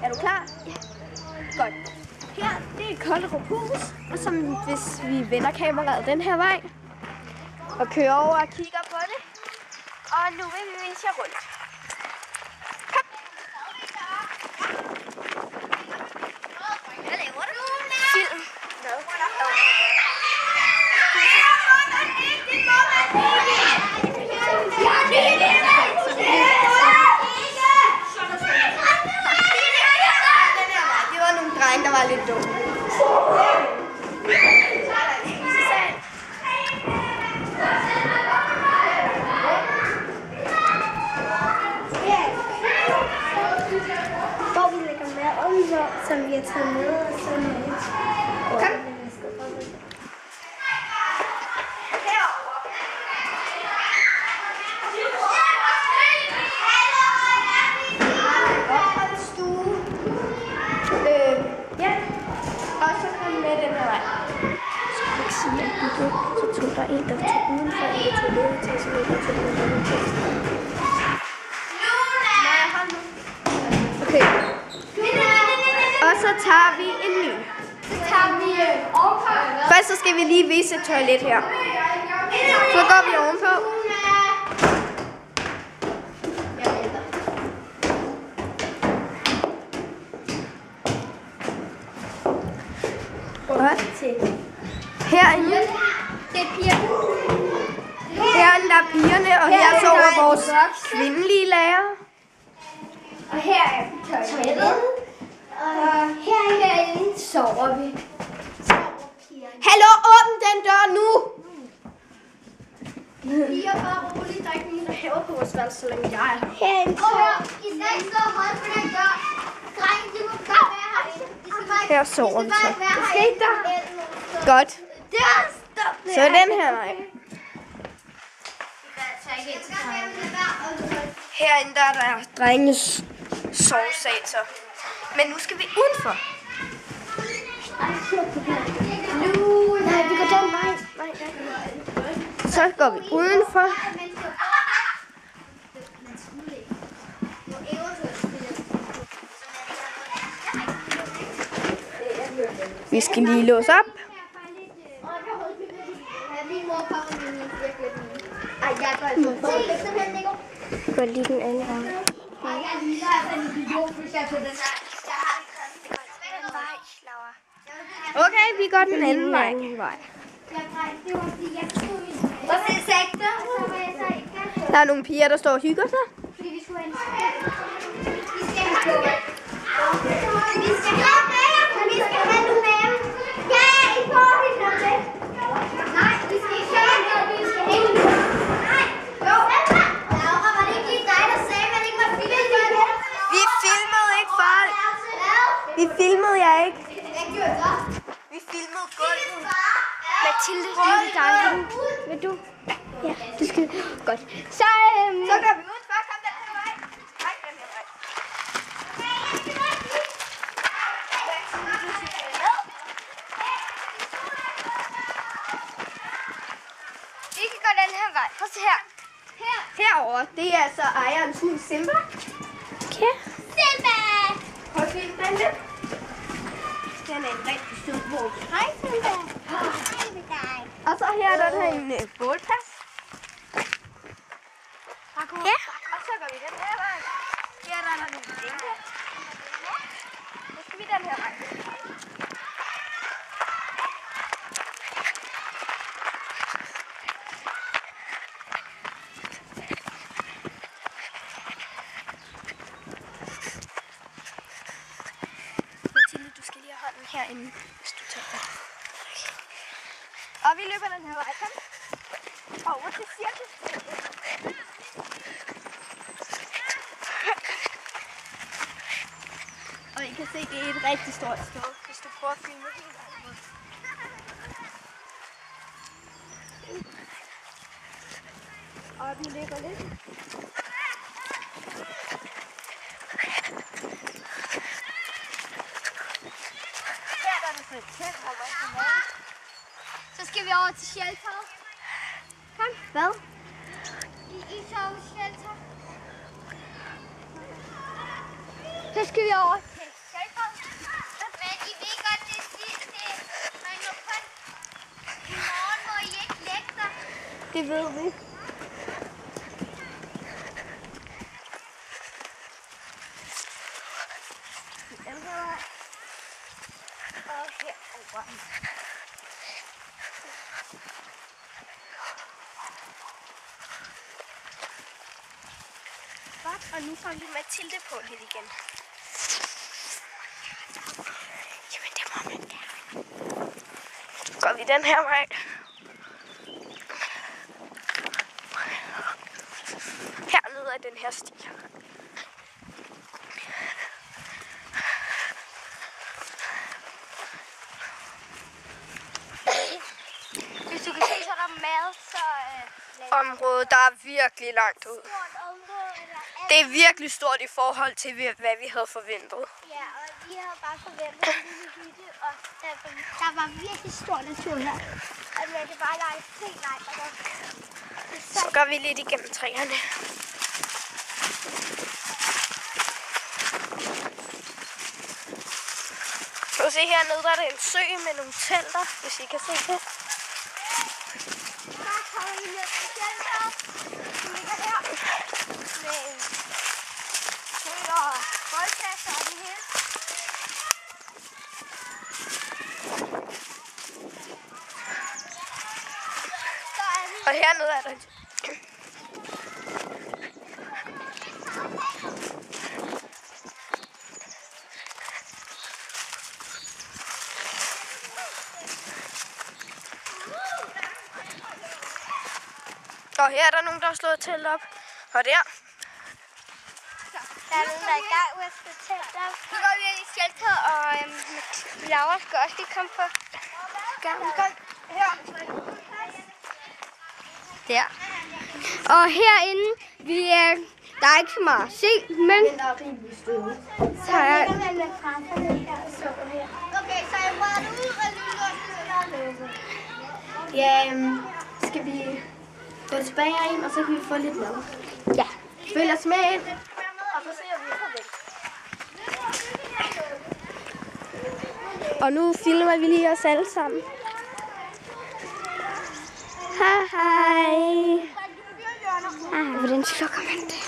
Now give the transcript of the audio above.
Er du klar? Ja. Godt. Her, det er Kollerup Hus, og som hvis vi vender kameraet den her vej, og kører over og kigger på det. Og nu vil vi vise jer rundt. Kom! Hvad laver du? Film. Hvad? Det var nogle drenge, der var lidt dumme. Hvor vi lægger maden, som vi har taget med, og så Kom. så tog der en, der tog udenfor, en der tog ned til, så der tog ned til. Okay. Og så tager vi en ny. Først så skal vi lige vise et toilet her. Så går vi ovenpå. Herinde. Herinde der er pigerne, og her sover vores kvindelige lærer. Og her er toilettet. Og herinde sover vi. Hallo, åbn den dør nu! Vi er bare roligt, der er ikke nogen, der hæver på vores valg, så længe jeg er her. Herinde sover. I skal ikke stå og holde på den dør. Drenge, de må bare være herinde. her sover vi så. Det skal ikke der. Godt. Stop. Så den her vej. Herinde der er der drenges sovesal. Men nu skal vi udenfor. Nej, vi går den vej. Så går vi udenfor. Vi skal lige låse op. Gå lige den anden vej. Okay, vi går den anden vej. Der er nogle piger, der står og hygger sig. Vi filmede jer ikke. Vi filmede gulvet. Mathilde, det er dig. Vil du? Ja, du skal. Godt. Så går vi ud. Først kom den her vej. Nej, den her vej. Vi kan gå den her vej. Prøv at se her. Herovre, det er altså ejerens hund Simba. Okay. Simba! Prøv at filme den lidt. Den er en rigtig sød bog. Hej Simba. Hej med dig. Og så her er der en bålplads. Ja. Og så går vi den her vej. Her er der nogle bænke. Nu skal vi den her vej. Mathilde, du skal lige have hånden herinde, hvis du tager den. Og vi løber den her vej. Kom. Over til cirkelstedet. Og I kan se, det er et rigtig stort sted, hvis du prøver at filme hele vejen. Og vi løber lidt. Her er der så et telt, hvor man kan være. Så skal vi over til shelteret. Kom. Hvad? I soveshelter. Så skal vi over til Men I ved godt, man må kun... I morgen må I ikke lægge dig. Det ved vi. Og herover. Og nu får vi Mathilde på lidt igen. Jamen, det må man gerne. Så går vi den her vej. Hernede er den her sti. Hvis du kan se, så er der masser af området, der er virkelig langt ud. Det er virkelig stort i forhold til, hvad vi havde forventet. Ja, og vi havde bare forventet en lille hytte, og der var virkelig stor natur her. Altså, det var langt helt langt. Så går vi lidt igennem træerne. Kan du se hernede, der er der en sø med nogle telter, hvis I kan se det. Der kommer vi ned til teltet, som ligger her. Med sø og boldkasser og det hele. Og hernede er der og her er der nogen, der har slået telt op. Og der. Der er nogen, der er i gang med at slå telt op. Nu går vi ind i shelter, og Laura skal også lige komme på gang. Kom her. Der. Og herinde, der er ikke så meget at se, men Der er rimelig støde. så er Okay, så jeg prøver det ud, og lynlåsen er Ja, skal vi gå tilbage ind, og så kan vi få lidt mad. ja. Følg os med ind, og så ser vi farvel. Og nu filmer vi lige os alle sammen. Hej hej. Hvordan slukker man det?